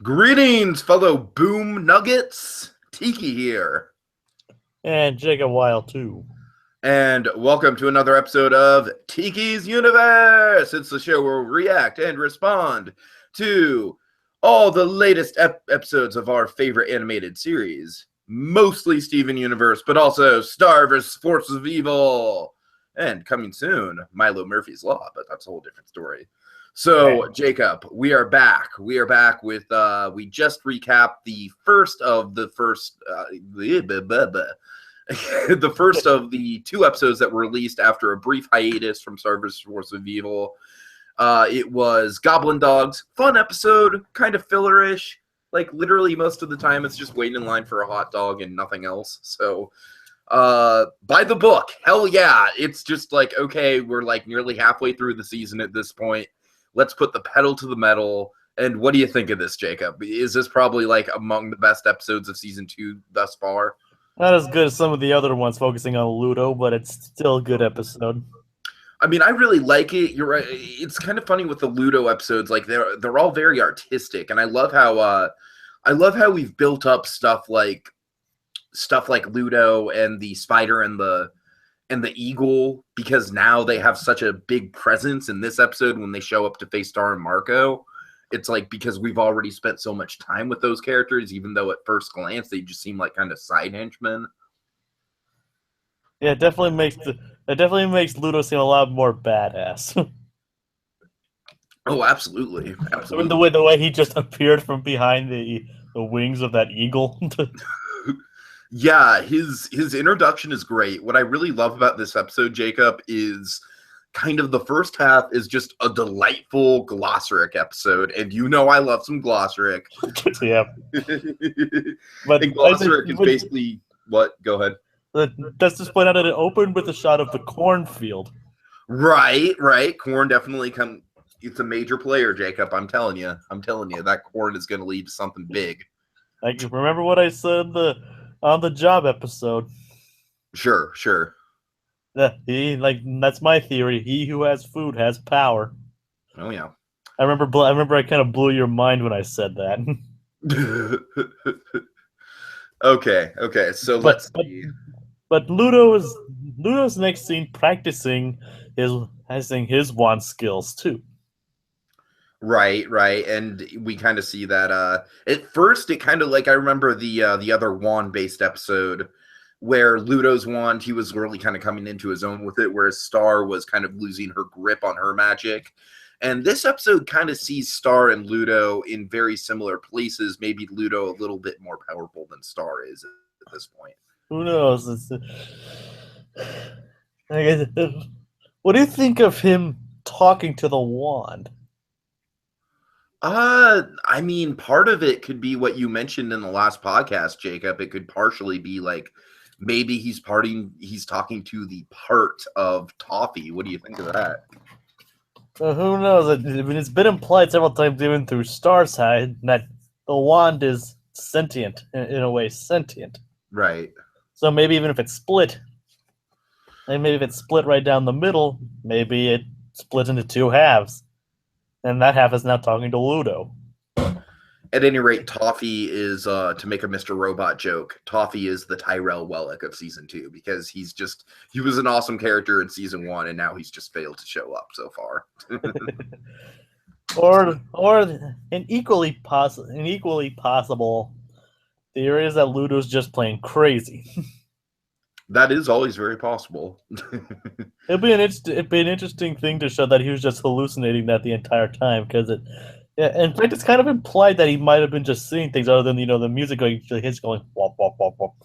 Greetings, fellow boom nuggets. Tiki here. And Jacob Wile, too. And welcome to another episode of Tiki's Universe. It's the show where we react and respond to all the latest episodes of our favorite animated series. Mostly Steven Universe, but also Star vs. Forces of Evil. And coming soon, Milo Murphy's Law, but that's a whole different story. So, Jacob, we are back. We are back with, we just recapped the first of the two episodes that were released after a brief hiatus from Star vs. Force of Evil. It was Goblin Dogs. Fun episode, kind of fillerish. Like, literally most of the time it's just waiting in line for a hot dog and nothing else. So, by the book. Hell yeah. It's just like, okay, we're like nearly halfway through the season at this point. Let's put the pedal to the metal. And what do you think of this, Jacob? Is this probably like among the best episodes of season 2 thus far? Not as good as some of the other ones focusing on Ludo, but it's still a good episode. I mean, I really like it. You're right. It's kind of funny with the Ludo episodes. Like they're all very artistic, and I love how we've built up stuff like Ludo and the spider and the eagle, because now they have such a big presence in this episode when they show up to face Star and Marco. It's like, because we've already spent so much time with those characters, even though at first glance they just seem like kind of side henchmen. Yeah, it definitely makes Ludo seem a lot more badass. Oh, absolutely. The way he just appeared from behind the wings of that eagle. Yeah, his introduction is great. What I really love about this episode, Jacob, is kind of the first half is just a delightful Glosaryk episode, and you know I love some Glosaryk. Yeah. But Glosaryk is basically what? Go ahead. Let's just point out that it opened with a shot of the cornfield. Right. Corn definitely it's a major player, Jacob. I'm telling you, that corn is going to lead to something big. Like, remember what I said on the job episode? Sure. Yeah, that's my theory. He who has food has power. Oh yeah. I remember I kind of blew your mind when I said that. Okay. So let's see. But Ludo's next scene practicing his wand skills too. Right, and we kind of see that. At first, it kind of like, I remember the other wand-based episode where Ludo's wand, he was really kind of coming into his own with it, whereas Star was kind of losing her grip on her magic. And this episode kind of sees Star and Ludo in very similar places. Maybe Ludo a little bit more powerful than Star is at this point. Who knows? What do you think of him talking to the wand? I mean, part of it could be what you mentioned in the last podcast, Jacob. It could partially be like, maybe he's talking to the part of Toffee. What do you think of that? Who knows? I mean, it's been implied several times, even through Star's side, that the wand is sentient, in a way, sentient. Right. So maybe even if it's split, right down the middle, maybe it split into two halves. And that half is now talking to Ludo. At any rate, Toffee is, to make a Mr. Robot joke, Toffee is the Tyrell Wellick of Season 2, because he was an awesome character in Season 1, and now he's just failed to show up so far. or an equally possible theory is that Ludo's just playing crazy. That is always very possible. It'd be an interesting thing to show that he was just hallucinating that the entire time, because in fact, it's kind of implied that he might have been just seeing things other than the music going wop wop wop wop.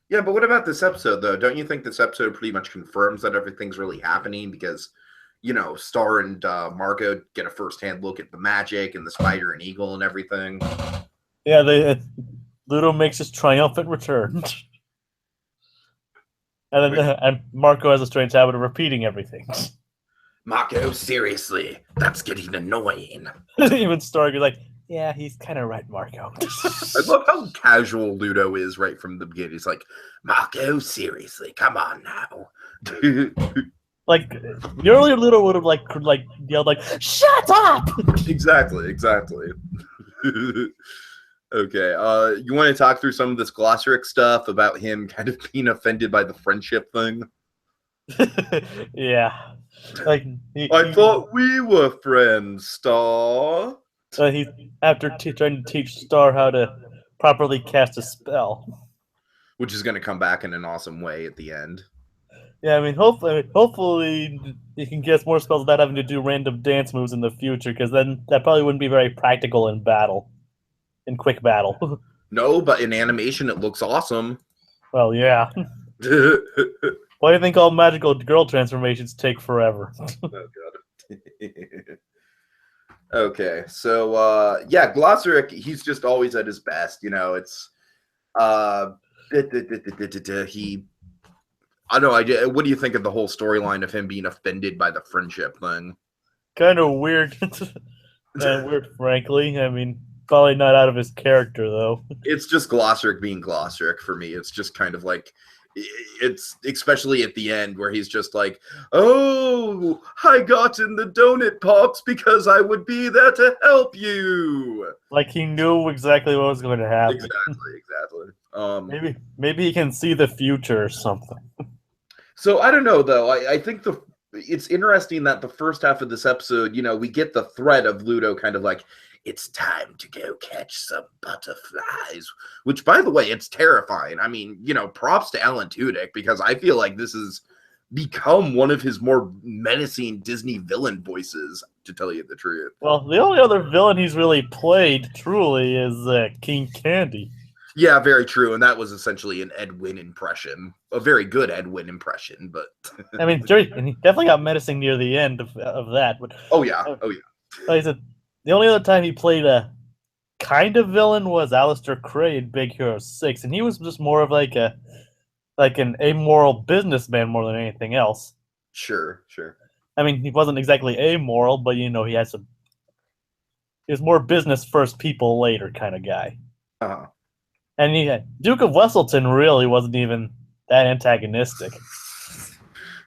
Yeah, but what about this episode though? Don't you think this episode pretty much confirms that everything's really happening, because Star and Marco get a first-hand look at the magic and the spider and eagle and everything. Yeah, Ludo makes his triumphant return. And Marco has a strange habit of repeating everything. Marco, seriously, that's getting annoying. Even Stark is like, yeah, he's kind of right, Marco. I love how casual Ludo is right from the beginning. He's like, Marco, seriously, come on now. Like, earlier Ludo would have like yelled like, "Shut up!" Exactly. Okay, you want to talk through some of this Glosaryk stuff about him kind of being offended by the friendship thing? Yeah. Like I thought we were friends, Star. he after trying to teach Star how to properly cast a spell. Which is going to come back in an awesome way at the end. Yeah, I mean, hopefully he can cast more spells without having to do random dance moves in the future, because then that probably wouldn't be very practical in battle, in quick battle. No, but in animation it looks awesome. Well, yeah. Why do you think all magical girl transformations take forever? Oh god. Okay, so yeah, Glosaryk, he's just always at his best. You know, it's he. I don't know. What do you think of the whole storyline of him being offended by the friendship thing? Kind of weird. And weird, frankly. I mean, probably not out of his character, though. It's just Glosaryk being Glosaryk for me. It's just kind of like, it's especially at the end where he's just like, oh, I got in the donut box because I would be there to help you. Like he knew exactly what was going to happen. Exactly. Maybe he can see the future or something. So I don't know though. I think it's interesting that the first half of this episode, you know, we get the threat of Ludo kind of like, it's time to go catch some butterflies, which, by the way, it's terrifying. I mean, you know, props to Alan Tudyk, because I feel like this has become one of his more menacing Disney villain voices, to tell you the truth. Well, the only other villain he's really played, truly, is King Candy. Yeah, very true. And that was essentially an Ed Wynn impression. A very good Ed Wynn impression, but... I mean, he definitely got menacing near the end of that. But, oh, yeah. Like I said, the only other time he played a kind of villain was Alistair Cray in Big Hero 6, and he was just more of like an amoral businessman more than anything else. Sure. I mean, he wasn't exactly amoral, but, you know, he was more business first, people later kind of guy. Uh-huh. And Duke of Wesselton really wasn't even that antagonistic.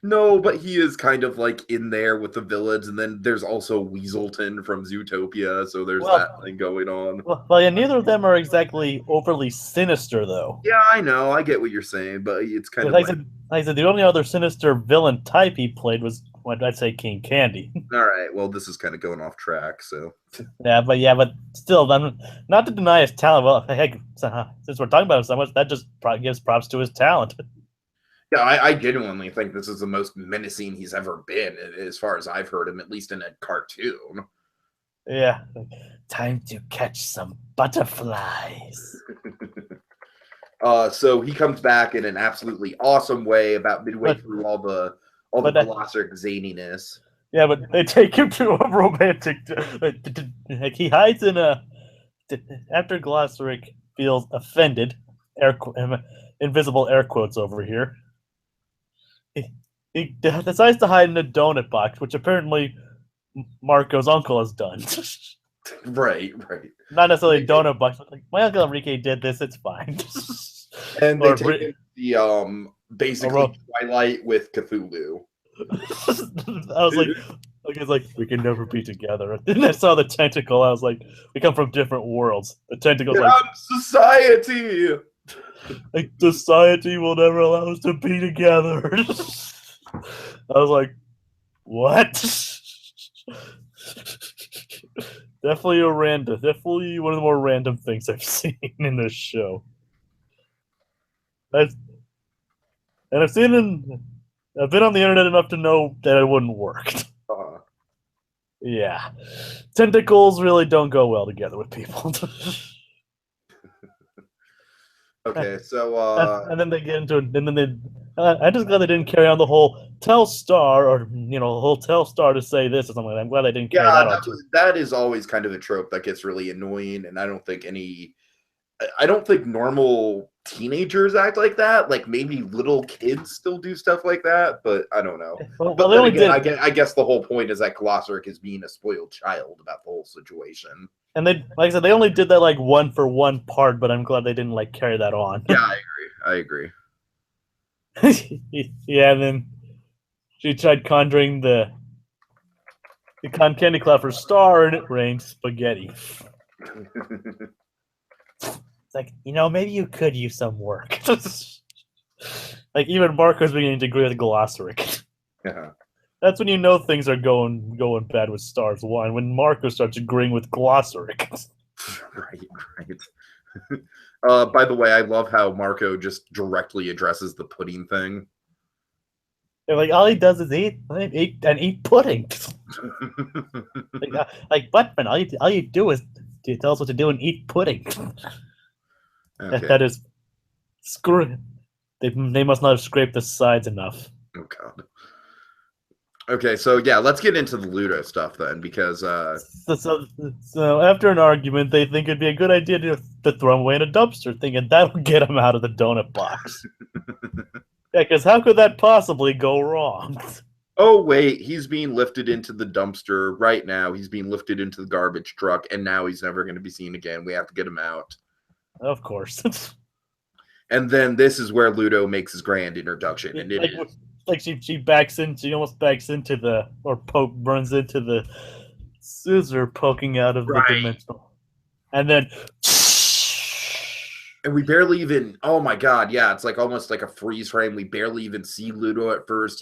No, but he is kind of like in there with the village, and then there's also Weaselton from Zootopia, so there's that thing going on. Well, yeah, neither of them are exactly overly sinister, though. Yeah, I know, I get what you're saying, but it's kind of like I said, the only other sinister villain type he played was, I'd say, King Candy. All right, well, this is kind of going off track, so... but still, not to deny his talent. Well, heck, since we're talking about him so much, that just gives props to his talent. Yeah, I genuinely think this is the most menacing he's ever been, as far as I've heard him, at least in a cartoon. Yeah. Time to catch some butterflies. So he comes back in an absolutely awesome way about midway through all the Glosaryk zaniness. Yeah, but they take him to a romantic... Like he hides in after Glosaryk feels offended, invisible air quotes over here, he decides to hide in a donut box, which apparently Marco's uncle has done. Right. Not necessarily a donut box, but like, my uncle Enrique did this, it's fine. And they take the basically Twilight with Cthulhu. I was like, it's like, we can never be together. Then I saw the tentacle, I was like, we come from different worlds. The tentacle's like, society! Like, society will never allow us to be together. I was like, what? Definitely one of the more random things I've seen in this show. I've been on the internet enough to know that it wouldn't work. Yeah. Tentacles really don't go well together with people. Okay, so and then they get into it, and then they. I'm just glad they didn't carry on the whole tell Star, or the whole tell Star to say this or something like that. I'm glad they didn't carry that on. That is always kind of a trope that gets really annoying, and I don't think normal teenagers act like that. Like maybe little kids still do stuff like that, but I don't know. Well, but then again, I guess the whole point is that Glosaryk is being a spoiled child about the whole situation. And they, like I said, they only did that like one for one part, but I'm glad they didn't like carry that on. Yeah, I agree. Yeah, and then she tried conjuring the candy cloud for Star, and it rained spaghetti. It's like, maybe you could use some work. Like, even Marco's beginning to agree with Glosaryk. Yeah. That's when you know things are going bad with Stars 1, when Marco starts agreeing with Glosaryk. Right. By the way, I love how Marco just directly addresses the pudding thing. They're like, all he does is eat pudding. like Buttman, all you do is tell us what to do and eat pudding. Okay. That is screw. They must not have scraped the sides enough. Oh God. Okay, so yeah, let's get into the Ludo stuff then, because So after an argument, they think it'd be a good idea to throw him away in a dumpster, thinking that'll get him out of the donut box. Yeah, because how could that possibly go wrong? Oh wait, he's being lifted into the dumpster right now. He's being lifted into the garbage truck, and now he's never going to be seen again. We have to get him out. Of course. And then this is where Ludo makes his grand introduction, and it is like she almost backs into runs into the scissor poking out of the dimensional, and then. And we barely even, oh my God, yeah, it's like almost like a freeze frame. We barely even see Ludo at first.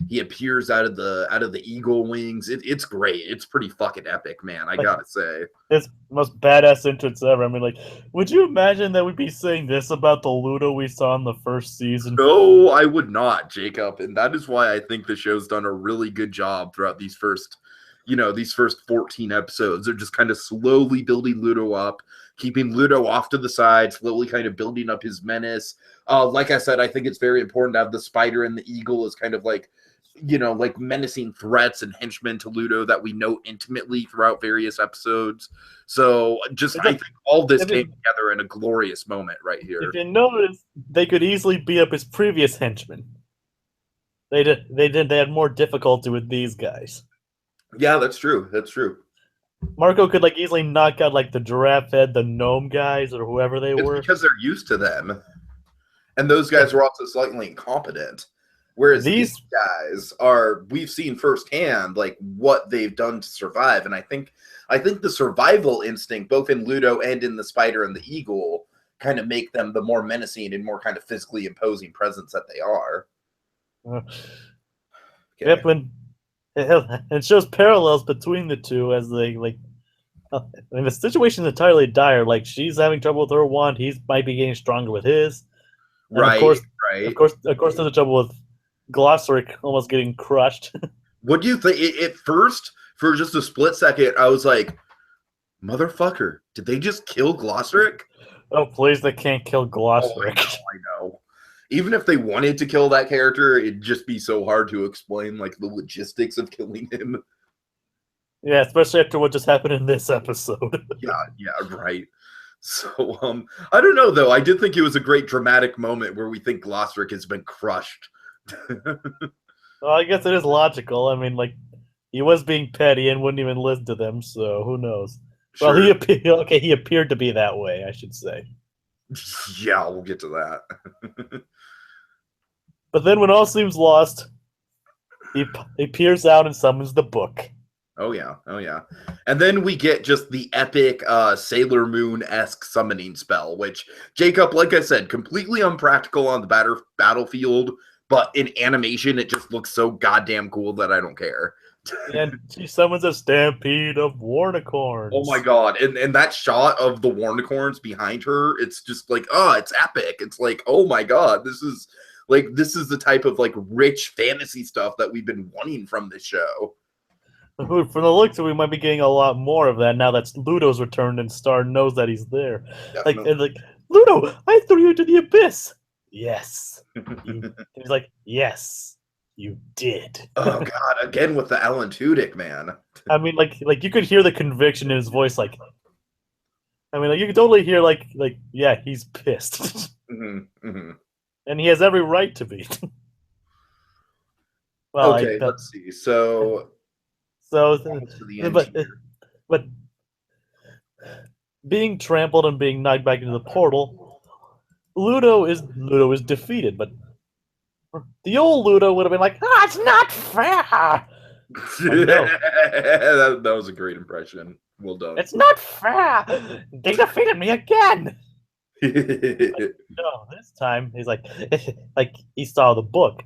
He appears out of the eagle wings. It's great. It's pretty fucking epic, man. I gotta say. It's the most badass entrance ever. I mean, like, would you imagine that we'd be saying this about the Ludo we saw in the first season? No, I would not, Jacob. And that is why I think the show's done a really good job throughout these first 14 episodes. They're just kind of slowly building Ludo up, keeping Ludo off to the side, slowly kind of building up his menace. Like I said, I think it's very important to have the spider and the eagle as kind of like menacing threats and henchmen to Ludo that we know intimately throughout various episodes. So I think all this came together in a glorious moment right here. If you notice, they could easily beat up his previous henchmen. They had more difficulty with these guys. Yeah, that's true. That's true. Marco could easily knock out the giraffe head, the gnome guys, or whoever they were. Because they're used to them. And those guys were also slightly incompetent. Whereas these guys we've seen firsthand what they've done to survive. And I think the survival instinct, both in Ludo and in the spider and the eagle, kind of make them the more menacing and more kind of physically imposing presence that they are. Yep, and it shows parallels between the two as they the situation is entirely dire. She's having trouble with her wand, he might be getting stronger with his. And right. Of course, there's a trouble with Glosaryk almost getting crushed. What do you think? At first, for just a split second, I was like, "Motherfucker, did they just kill Glosaryk?" Oh, please, they can't kill Glosaryk. Oh, I know. Even if they wanted to kill that character, it'd just be so hard to explain the logistics of killing him. Yeah, especially after what just happened in this episode. Yeah, right. So, I don't know, though. I did think it was a great dramatic moment where we think Glosaryk has been crushed. Well, I guess it is logical. I mean, he was being petty and wouldn't even listen to them, so who knows? Sure. Well, he appeared to be that way, I should say. Yeah, we'll get to that. But then when all seems lost, he peers out and summons the book. Oh yeah. And then we get just the epic Sailor Moon-esque summoning spell, which, Jacob, like I said, completely unpractical on the battlefield, but in animation, it just looks so goddamn cool that I don't care. And she summons a stampede of warnicorns. Oh my God. And that shot of the warnicorns behind her, it's just it's epic. It's oh my God, this is the type of rich fantasy stuff that we've been wanting from this show. From the looks of it, we might be getting a lot more of that now that Ludo's returned and Star knows that he's there. Ludo, I threw you into the abyss. Yes. He's like, yes, you did. Oh God, again with the Alan Tudyk, man. I mean, you could hear the conviction in his voice. You could totally hear yeah, he's pissed. And he has every right to be. Well, okay, let's see. So but being trampled and being knocked back into the portal, Ludo is defeated. But the old Ludo would have been like, "Ah, it's not fair." That was a great impression. Well done. It's not fair. They defeated me again. No, this time he's like he saw the book.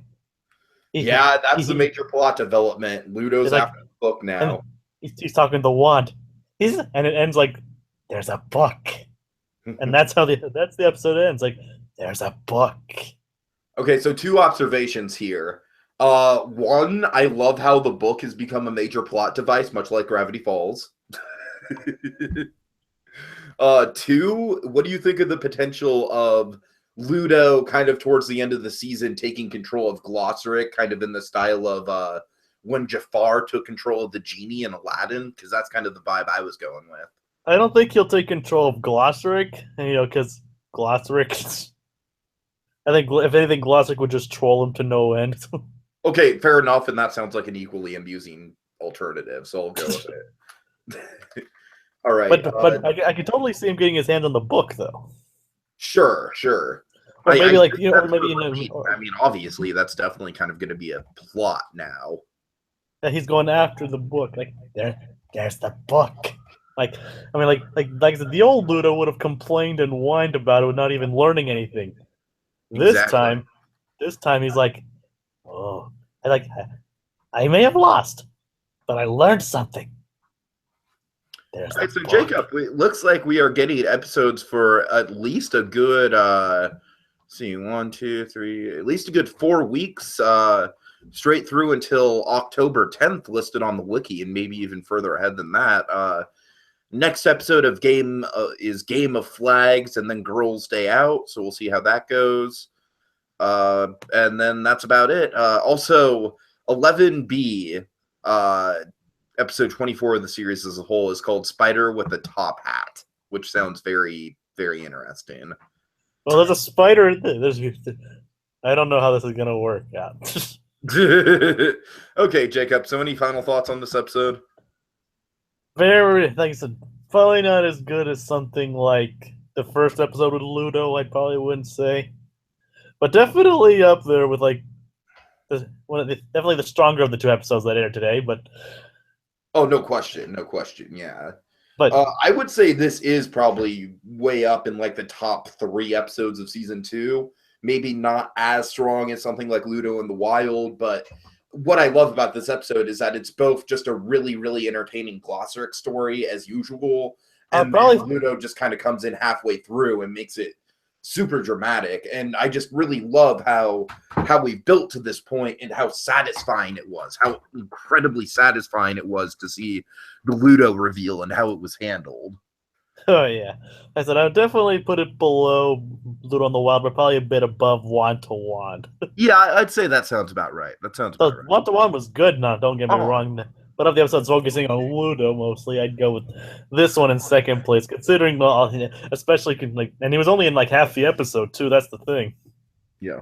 Yeah, that's the major plot development. Ludo's like, after the book now. And he's talking to the wand. And it ends like, there's a book. And that's the episode ends. Like, there's a book. Okay, so 2 observations here. One, I love how the book has become a major plot device, much like Gravity Falls. 2, what do you think of the potential of Ludo kind of towards the end of the season taking control of Glosaryk, kind of in the style of when Jafar took control of the genie in Aladdin? Because that's kind of the vibe I was going with. I don't think he'll take control of Glosaryk, because Glosaryk. I think if anything, Glosaryk would just troll him to no end. Okay, fair enough, and that sounds like an equally amusing alternative, so I'll go with it. All right, but I could totally see him getting his hands on the book, though. Sure. Or maybe I mean, obviously, that's definitely kind of going to be a plot now. He's going after the book. Like, there's the book. Like I said, the old Ludo would have complained and whined about it, with not even learning anything. This time he's like, oh, I may have lost, but I learned something. All right, so Jacob, it looks like we are getting episodes for at least a good, see, 1, 2, 3, at least a good 4 weeks, straight through until October 10th, listed on the wiki, and maybe even further ahead than that. Next episode of Game is Game of Flags, and then Girls' Day Out, so we'll see how that goes. And then that's about it. Also, 11B, episode 24 of the series as a whole, is called Spider with a Top Hat, which sounds very, very interesting. Well, there's a spider. I don't know how this is going to work out. Okay, Jacob, so any final thoughts on this episode? Very, like I said, probably not as good as something like the first episode with Ludo, I probably wouldn't say. But definitely up there with, like, definitely the stronger of the 2 episodes that aired today, but... Oh, no question, yeah. But I would say this is probably way up in, like, the top 3 episodes of Season 2. Maybe not as strong as something like Ludo and the Wild, but what I love about this episode is that it's both just a really, really entertaining Glosaryk story, as usual, and Ludo just kind of comes in halfway through and makes it super dramatic. And I just really love how we built to this point and how satisfying it was, how incredibly satisfying it was to see the Ludo reveal and how it was handled. Oh, yeah. I said I would definitely put it below Ludo and the Wild, but probably a bit above Wand to Wand. Yeah, I'd say that sounds about right. Right. Wand to Wand was good, now, don't get me wrong. But of the episodes focusing on Ludo mostly, I'd go with this one in second place, considering, especially, and he was only in like half the episode, too. That's the thing. Yeah.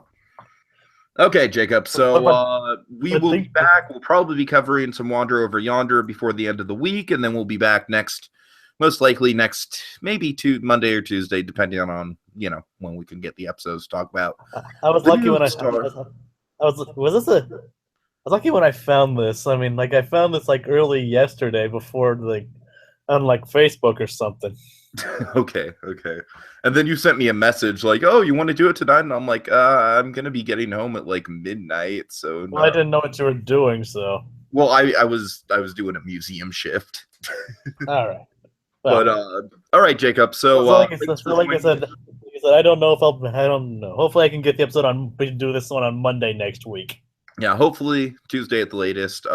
Okay, Jacob. So we will be back. We'll probably be covering some Wander Over Yonder before the end of the week, and then we'll be back most likely next, maybe Monday or Tuesday, depending on when we can get the episodes to talk about. I was lucky when I was lucky when I found this. I mean, I found this early yesterday before on Facebook or something. Okay. And then you sent me a message like, "Oh, you want to do it tonight?" And I'm like, "I'm gonna be getting home at midnight." So no. Well, I didn't know what you were doing, so. Well, I was doing a museum shift. All right. Well, but all right, Jacob. So like I said, I don't know. Hopefully, I can get the episode on. We can do this one on Monday next week. Yeah, hopefully Tuesday at the latest.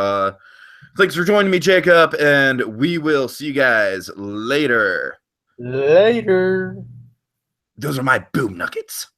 Thanks for joining me, Jacob, and we will see you guys later. Later. Those are my boom nuggets.